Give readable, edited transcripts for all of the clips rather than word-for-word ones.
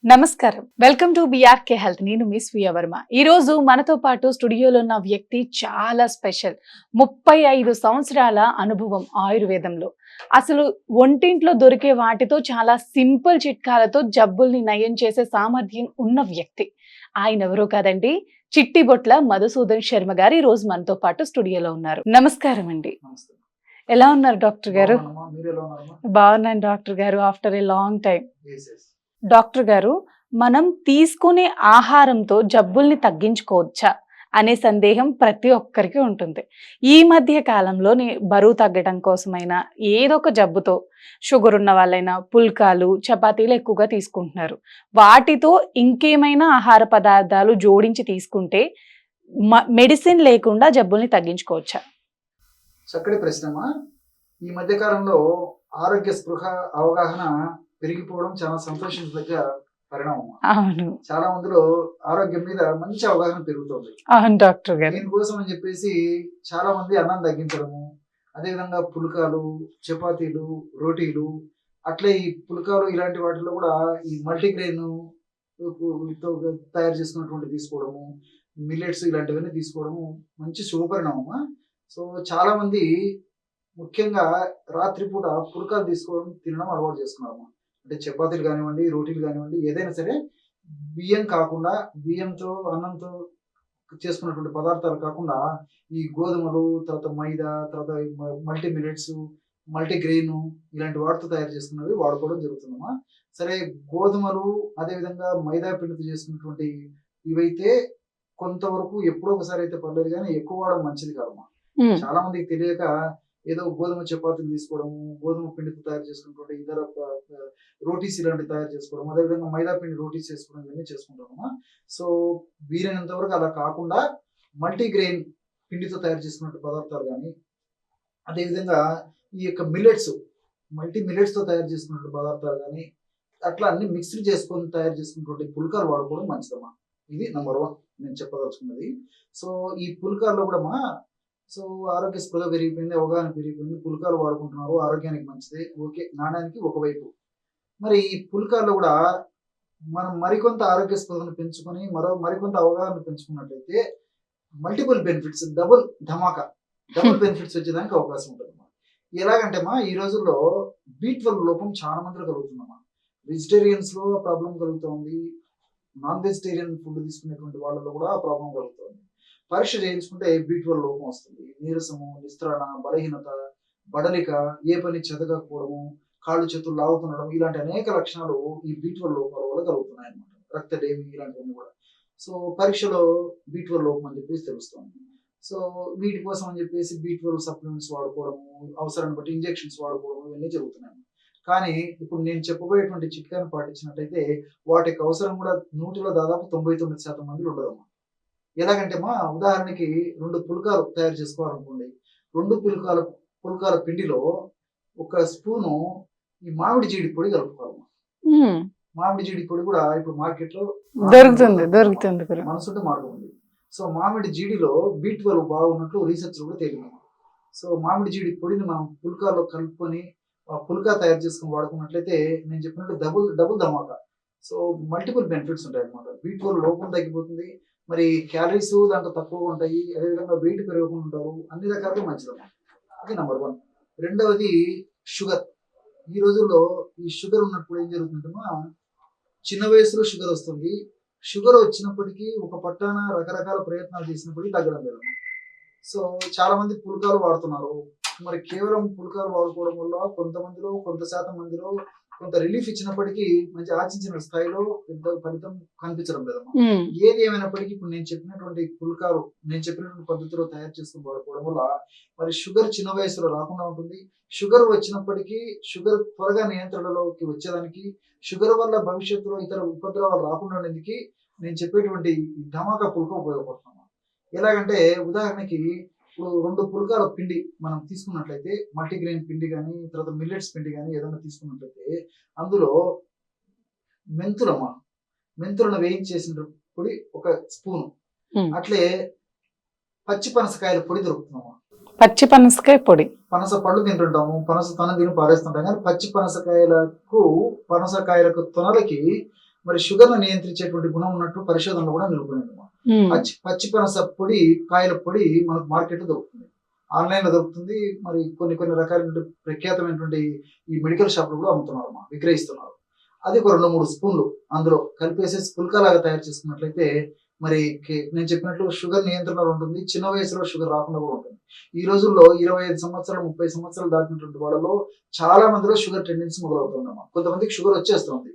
నమస్కారం. Welcome to BRK health. నేను మీ స్వీయ వర్మ. ఈ రోజు మనతో పాటు స్టూడియోలో ఉన్న వ్యక్తి చాలా స్పెషల్. 35 సంవత్సరాల అనుభవం ఆయుర్వేదంలో. అసలు ఒంటింట్లో దొరికే వాటితో చాలా సింపుల్ చిట్కాలతో జబ్బుల్ని నయం చేసే సామర్థ్యం ఉన్న వ్యక్తి. ఆయన ఎవరో కాదండి, చిట్టిబొట్ల మధుసూదన్ శర్మ గారు ఈ రోజు మనతో పాటు స్టూడియోలో ఉన్నారు. నమస్కారం అండి. నమస్తే. ఎలా ఉన్నారు డాక్టర్ గారు? బాగున్నానమ్మా. మీరెలా ఉన్నారమ్మా? బాగున్నాను డాక్టర్ గారు. After a long time. Yes, yes. Doctor గారు, మనం తీసుకునే ఆహారంతో జబ్బుల్ని తగ్గించుకోవచ్చా అనే సందేహం ప్రతి ఒక్కరికి ఉంటుంది. ఈ మధ్య కాలంలో బరువు తగ్గడం కోసమైనా ఏదో ఒక జబ్బుతో షుగర్ ఉన్న వాళ్ళైనా పుల్కాలు చపాతీలు ఎక్కువగా తీసుకుంటున్నారు. వాటితో ఇంకేమైనా ఆహార పదార్థాలు జోడించి తీసుకుంటే మెడిసిన్ లేకుండా జబ్బుల్ని తగ్గించుకోవచ్చా? చక్కటి ప్రశ్నమా. ఈ మధ్య కాలంలో ఆరోగ్య స్పృహ అవగాహన పెరిగిపోవడం చాలా సంతోషించదగ్గ పరిణామం. అవును, చాలా మందిలో ఆరోగ్యం మీద మంచి అవగాహన పెరుగుతుంది. అవును డాక్టర్ గారు. దీనికోసం అని చెప్పేసి చాలా మంది అన్నం తగ్గించడము, అదేవిధంగా పుల్కాలు, చపాతీలు, రోటీలు, అట్లే ఈ పుల్కాలు ఇలాంటి వాటిలో కూడా ఈ మల్టీగ్రెయిన్ తో తయారు చేసుకున్నటువంటి తీసుకోవడము, మిల్లెట్స్ ఇలాంటివన్నీ తీసుకోవడము మంచి శుభపరిణామమా. సో చాలా మంది ముఖ్యంగా రాత్రిపూట పుల్కాలు తీసుకోవడం తినడం అలవాటు చేసుకున్నాము. అంటే చపాతీలు కానివ్వండి, రోటీలు కానివ్వండి, ఏదైనా సరే బియ్యం కాకుండా, బియ్యంతో అన్నంతో చేసుకున్నటువంటి పదార్థాలు కాకుండా ఈ గోధుమలు, తర్వాత మైదా, తర్వాత మల్టీ మిల్లెట్స్, మల్టీగ్రెయిన్ ఇలాంటి వాటితో తయారు చేసుకున్నవి వాడుకోవడం జరుగుతుందమ్మా. సరే, గోధుమలు అదేవిధంగా మైదా పిండితో చేసుకున్నటువంటి ఇవైతే కొంతవరకు ఎప్పుడో ఒకసారి అయితే పర్లేదు, కానీ ఎక్కువ వాడడం మంచిది కాదమ్మా. చాలా మందికి తెలియక ఏదో గోధుమ చపాతీలు తీసుకోవడము, గోధుమ పిండితో తయారు చేసుకున్నటువంటి ఇతర రోటీస్ ఇలాంటివి తయారు చేసుకోవడం, అదేవిధంగా మైదా పిండి రోటీస్ చేసుకోవడం ఇవన్నీ చేసుకుంటామమ్మా. సో వీలైనంత వరకు అలా కాకుండా మల్టీగ్రెయిన్ పిండితో తయారు చేసుకున్న పదార్థాలు కానీ, అదేవిధంగా ఈ యొక్క మిల్లెట్స్, మల్టీ మిల్లెట్స్తో తయారు చేసుకున్న పదార్థాలు కానీ, అట్లా అన్ని మిక్స్డ్ చేసుకొని తయారు చేసుకున్నటువంటి పుల్కాలు వాడుకోవడం మంచిదమ్మా. ఇది నెంబర్ 1 నేను చెప్పదలుచుకున్నది. సో ఈ పుల్కాల్లో కూడా సో ఆరోగ్య స్పృహ పెరిగిపోయింది, అవగాహన పెరిగిపోయింది, పుల్కాలు వాడుకుంటున్నారు, ఆరోగ్యానికి మంచిదే, ఓకే, నాణ్యానికి ఒకవైపు. మరి ఈ పుల్కాల్లో కూడా మనం మరికొంత ఆరోగ్య స్పృహను పెంచుకొని మరికొంత అవగాహన పెంచుకున్నట్లయితే మల్టిపుల్ బెనిఫిట్స్, డబుల్ బెనిఫిట్స్ వచ్చేదానికి అవకాశం ఉంటుంది. ఎలాగంటే ఈ రోజుల్లో B12 లోపం చాలా మందిలో కలుగుతుందమ్మా. వెజిటేరియన్స్ లో ప్రాబ్లం కలుగుతుంది, నాన్ వెజిటేరియన్ ఫుడ్ తీసుకునేటువంటి వాళ్ళలో కూడా ప్రాబ్లం కలుగుతుంది. పరీక్ష చేయించుకుంటే B12 లోపం వస్తుంది. నీరసము, నిస్త్రాణ, బలహీనత, బడలిక, ఏ పని చెదగకపోవడము, కాళ్ళు చేతులు లాగుతుండడం, ఇలాంటి అనేక లక్షణాలు ఈ B12 లోపాల వల్ల కలుగుతున్నాయి అన్నమాట. రక్తలేమి ఇలాంటివన్నీ కూడా. సో పరీక్షలో B12 లోపం అని చెప్పేసి తెలుస్తుంది. సో వీటి కోసం అని చెప్పేసి B12 సప్లిమెంట్స్ వాడుకోవడము, అవసరాన్ని బట్టి ఇంజెక్షన్స్ వాడుకోవడం, ఇవన్నీ జరుగుతున్నాయి. కానీ ఇప్పుడు నేను చెప్పబోయేటువంటి చిట్కాను పాటించినట్టయితే వాటికి అవసరం కూడా 100లో దాదాపు 99% మందిలో ఉండదమ్మా. ఎలాగంటే ఉదాహరణకి 2 పుల్కాలు తయారు చేసుకోవాలనుకోండి. 2 పుల్కాల పిండిలో 1 స్పూను ఈ మామిడి జీడి పొడి కలుపుకోవాలి. మామిడి జీడి పొడి కూడా ఇప్పుడు మార్కెట్ లో దొరుకుతుంది. మనసుంటే మార్గం ఉంది. సో మామిడి జీడిలో B12 బాగున్నట్లు రీసెర్చ్ కూడా తేలింది. సో మామిడి జీడి పొడిని మనం పుల్కాల్లో కలుపుకొని పుల్కా తయారు చేసుకుని వాడుకున్నట్లయితే నేను చెప్పినట్టు డబుల్ ధమాకా. సో మల్టిపుల్ బెనిఫిట్స్ ఉంటాయి అన్నమాట. B12 లోపం తగ్గిపోతుంది, మరి క్యాలరీస్ దాంట్లో తక్కువగా ఉంటాయి, అదేవిధంగా వెయిట్ పెరగకుండా ఉంటారు, అన్ని రకాలుగా మంచిదమ్మా. అది నెంబర్ 1. రెండవది షుగర్. ఈ రోజుల్లో ఈ షుగర్ ఉన్నప్పుడు ఏం జరుగుతుందమ్మా, చిన్న వయసులో షుగర్ వస్తుంది. షుగర్ వచ్చినప్పటికీ ఒక పట్టాన రకరకాల ప్రయత్నాలు చేసినప్పటికీ తగ్గడం లేదు. సో చాలా మంది పుల్కాలు వాడుతున్నారు. మరి కేవలం పుల్కాలు వాడుకోవడం వల్ల కొంతమందిలో, కొంత శాతం మందిలో కొంత రిలీఫ్ ఇచ్చినప్పటికీ మంచి ఆశించిన స్థాయిలో పెద్ద ఫలితం కనిపించడం లేదమ్మా. ఏది ఏమైనప్పటికీ ఇప్పుడు నేను చెప్పినటువంటి పుల్కాలు నేను చెప్పినటువంటి పద్ధతిలో తయారు చేసుకుని వాడుకోవడం వల్ల మరి షుగర్ చిన్న వయసులో రాకుండా ఉంటుంది. షుగర్ వచ్చినప్పటికీ షుగర్ త్వరగా నియంత్రణలోకి వచ్చేదానికి, షుగర్ వల్ల భవిష్యత్తులో ఇతర ఉపద్రవాలు రాకుండా ఉండేందుకు నేను చెప్పేటువంటి ధమాకా పుల్క ఉపయోగపడుతున్నాం. ఎలాగంటే ఉదాహరణకి ఇప్పుడు 2 పుల్కాల పిండి మనం తీసుకున్నట్లయితే, మల్టీగ్రెయిన్ పిండి కానీ, తర్వాత మిల్లెట్స్ పిండి కానీ ఏదైనా తీసుకున్నట్లయితే అందులో మెంతులను వేయించేసిన పొడి 1 స్పూను, అట్లే పచ్చి పనసకాయల పొడి దొరుకుతుందమ్మా. పచ్చి పనసకాయ పొడి, పనస పళ్ళు తింటుంటాము, పనస తొన తిని పారేస్తుంటాం, కానీ పచ్చి పనసకాయలకు తొనలకి మరి షుగర్ ను నియంత్రించేటువంటి గుణం ఉన్నట్టు పరిశోధనలో కూడా నిరూపణమైందమ్మా. పచ్చి పనస పొడి, కాయల పొడి మనకు మార్కెట్ లో దొరుకుతుంది, ఆన్లైన్ లో దొరుకుతుంది. మరి కొన్ని రకాలైన ప్రఖ్యాతమైనటువంటి ఈ మెడికల్ షాప్ లో కూడా అమ్ముతున్నారమ్మా, విక్రయిస్తున్నారు. అది ఒక 2-3 స్పూన్లు అందులో కలిపేసేసి పుల్కాలాగా తయారు చేసుకున్నట్లయితే మరి నేను చెప్పినట్లు షుగర్ నియంత్రణలో ఉంటుంది. చిన్న వయసులో షుగర్ రాకుండా కూడా ఉంటుంది. ఈ రోజుల్లో 25 సంవత్సరాలు 30 సంవత్సరాలు దాటినటువంటి వాళ్ళలో చాలా మందిలో షుగర్ టెండెన్సీ మొదలవుతుందమ్మా. కొంతమందికి షుగర్ వచ్చేస్తుంది.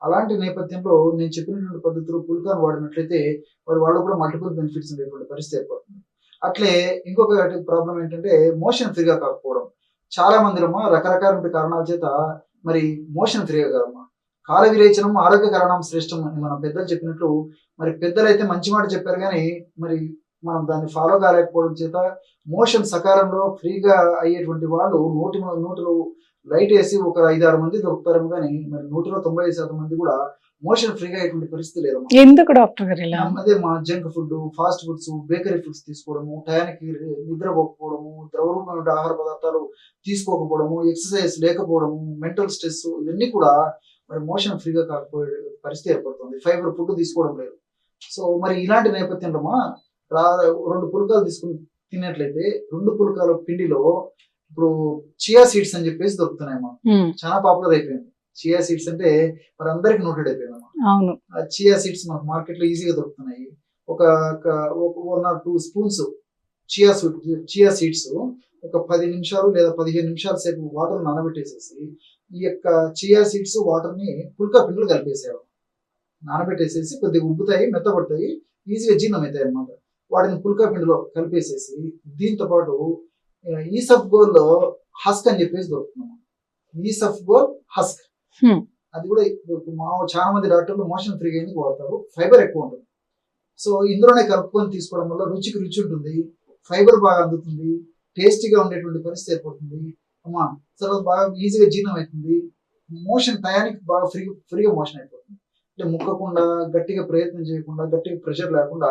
అలాంటి నేపథ్యంలో నేను చెప్పినటువంటి పద్ధతిలో పుల్కాను వాడినట్లయితే వాళ్ళు కూడా మల్టిపుల్ బెనిఫిట్స్ ఉండేటువంటి పరిస్థితి ఏర్పడుతుంది. అట్లే ఇంకొక ప్రాబ్లం ఏంటంటే మోషన్ ఫ్రీగా కాకపోవడం. చాలా మందిరమ్మా రకరకాల కారణాల చేత మరి మోషన్ ఫ్రీగా కాదమ్మా. కాల విరేచనం ఆరోగ్యకరణం శ్రేష్టం అని మనం పెద్దలు చెప్పినట్లు, మరి పెద్దలైతే మంచి మాట చెప్పారు కానీ మరి మనం దాన్ని ఫాలో కాలేకపోవడం చేత మోషన్ సకాలంలో ఫ్రీగా అయ్యేటువంటి వాళ్ళు నూటిలో లైట్ వేసి ఒక 5-6 మంది దొరుకుతారేమో కానీ మరి 195% మంది కూడా మోషన్ ఫ్రీగా అయ్యేటువంటి పరిస్థితి లేదమ్మా. ఎందుకు డాక్టర్ గారు ఇలా? అదే మా junk food, fast foods, bakery foods తీసుకోవడము, టయానికి నిద్రపోకపోవడము, ద్రవరూపమైన ఆహార పదార్థాలు తీసుకోకపోవడము, ఎక్సర్సైజ్ లేకపోవడము, మెంటల్ స్ట్రెస్, ఇవన్నీ కూడా మరి మోషన్ ఫ్రీగా కాకపోయే పరిస్థితి ఏర్పడుతుంది. ఫైబర్ ఫుడ్ తీసుకోవడం లేదు. సో మరి ఇలాంటి నేపథ్యంలో 2 పుల్కాలు తీసుకుని తిన్నట్లయితే 2 పుల్కాల పిండిలో ఇప్పుడు చియా సీడ్స్ అని చెప్పేసి దొరుకుతున్నాయమ్మా. చాలా పాపులర్ అయిపోయింది చియా సీడ్స్ అంటే, మరి అందరికి నోటెడ్ అయిపోయిందమ్మా. అవును, చియా సీడ్స్ మనకు మార్కెట్ లో ఈజీగా దొరుకుతున్నాయి. ఒక 1 or 2 స్పూన్స్ చియా సీడ్స్ ఒక 10 నిమిషాలు లేదా 15 నిమిషాల సేపు వాటర్ నానబెట్టేసేసి ఈ యొక్క చియా సీడ్స్ వాటర్ ని పుల్కా పిండిలో కలిపేసేయాలి. నానబెట్టేసేసి కొద్దిగా ఉబ్బుతాయి, మెత్తబడతాయి, ఈజీగా జీర్ణం అవుతాయి అనమాట. వాటిని పుల్కా పిండిలో కలిపేసేసి దీంతో పాటు ఈసఫ్గోల్ హస్క్ అని చెప్పేసి దొరుకుతున్నాం. ఈసఫ్గోల్ హస్క్ అది కూడా చాలా మంది డాక్టర్లు మోషన్ ఫ్రీగా అయింది వాడతారు. ఫైబర్ ఎక్కువ ఉంటుంది. సో ఇందులోనే కలుపుకొని తీసుకోవడం వల్ల రుచికి రుచి ఉంటుంది, ఫైబర్ బాగా అందుతుంది, టేస్టీగా ఉండేటువంటి పరిస్థితి ఏర్పడుతుంది అమ్మా. తర్వాత బాగా ఈజీగా జీర్ణం అవుతుంది, మోషన్ టయానికి బాగా ఫ్రీగా మోషన్ అయిపోతుంది. అంటే ముక్కకుండా, గట్టిగా ప్రయత్నం చేయకుండా, గట్టిగా ప్రెషర్ లేకుండా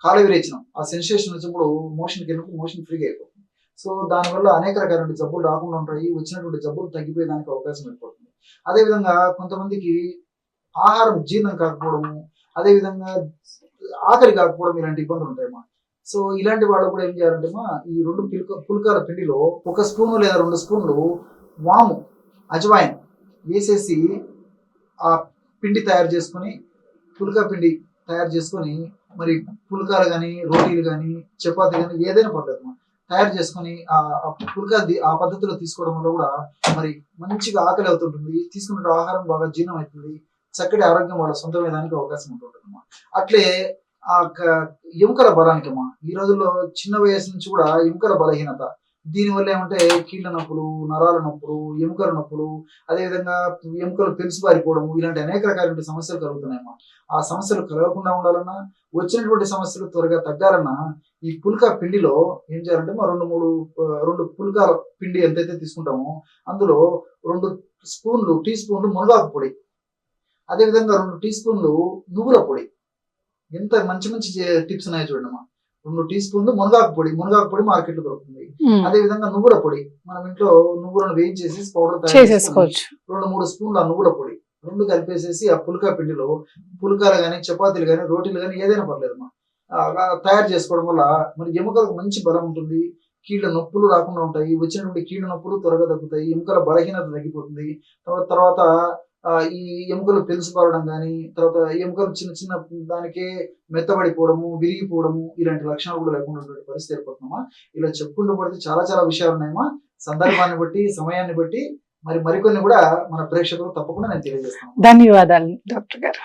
కాల విరేచనం ఆ సెన్సేషన్ వచ్చినప్పుడు మోషన్కి వెళ్ళినప్పుడు మోషన్ ఫ్రీగా అయిపోతుంది. సో దానివల్ల అనేక రకాల జబ్బులు రాకుండా ఉంటాయి, వచ్చినటువంటి జబ్బులు తగ్గిపోయేదానికి అవకాశం ఏర్పడుతుంది. అదేవిధంగా కొంతమందికి ఆహారం జీర్ణం కాకపోవడము, అదేవిధంగా ఆకలి కాకపోవడం, ఇలాంటి ఇబ్బందులు ఉంటాయమ్మా. సో ఇలాంటి వాళ్ళు కూడా ఏం చేయాలంటే ఈ 2 పుల్కాల పిండిలో 1 స్పూను లేదా 2 స్పూన్లు వాము, అజ్వాయిన్ వేసేసి ఆ పిండి తయారు చేసుకొని, పుల్కా పిండి తయారు చేసుకొని మరి పుల్కాలు కానీ, రోటీలు కానీ, చపాతీ కానీ ఏదైనా పద్ధతి తయారు చేసుకొని ఆ పుల్కా ఆ పద్ధతిలో తీసుకోవడం వల్ల కూడా మరి మంచిగా ఆకలి అవుతుంటుంది, తీసుకున్న ఆహారం బాగా జీర్ణం అవుతుంది, చక్కటి ఆరోగ్యం వాళ్ళ సొంతమయ్యేదానికి అవకాశం ఉంటుందమ్మా. అట్లే ఆ ఎముకల బలానికి అమ్మా, ఈ రోజుల్లో చిన్న వయసు నుంచి కూడా ఎముకల బలహీనత, దీనివల్ల ఏమంటే కీళ్ళ నొప్పులు, నరాల నొప్పులు, ఎముకల నొప్పులు, అదేవిధంగా ఎముకలు పెలుసుబారిపోవడము, ఇలాంటి అనేక రకాల సమస్యలు కలుగుతున్నాయమ్మా. ఆ సమస్యలు కలగకుండా ఉండాలన్నా, వచ్చినటువంటి సమస్యలు త్వరగా తగ్గాలన్నా ఈ పుల్కా పిండిలో ఏం చేయాలంటే 2 పుల్కాల పిండి ఎంతైతే తీసుకుంటామో అందులో 2 టీ స్పూన్లు మునగాకు పొడి, అదేవిధంగా 2 టీ స్పూన్లు నువ్వుల పొడి. ఎంత మంచి టిప్స్ ఉన్నాయో చూడమ్మా. 2 టీ స్పూన్లు మునగాకు పొడి మార్కెట్ లో దొరుకుతుంది. అదే విధంగా నువ్వుల పొడి, మనం ఇంట్లో నువ్వులను వేయించేసి పౌడర్ తయారు చేసుకోవచ్చు. 2-3 స్పూన్లు ఆ నువ్వుల పొడి 2 కలిపేసేసి ఆ పుల్కా పిండిలో పుల్కాలు కానీ, చపాతీలు కానీ, రోటీలు కానీ ఏదైనా పర్లేదమ్మా తయారు చేసుకోవడం వల్ల మరి ఎముకలకు మంచి బలం ఉంటుంది, కీళ్ళ నొప్పులు రాకుండా ఉంటాయి, వచ్చినటువంటి కీళ్ళ నొప్పులు త్వరగా తగ్గుతాయి, ఎముకల బలహీనత తగ్గిపోతుంది. తర్వాత ఈ ఎముకలు పెలుసుపారడం కానీ, తర్వాత ఎముకలు చిన్న దానికే మెత్తబడిపోవడము, విరిగిపోవడము, ఇలాంటి లక్షణాలు కూడా లేకుండా పరిస్థితి ఏర్పడుతున్నామా. ఇలా చెప్పుకుంటూ పడితే చాలా విషయాలు ఉన్నాయమ్మా. సందర్భాన్ని బట్టి, సమయాన్ని బట్టి మరికొన్ని కూడా మన ప్రేక్షకులు తప్పకుండా నేను తెలియజేస్తాను. ధన్యవాదాలు డాక్టర్ గారు.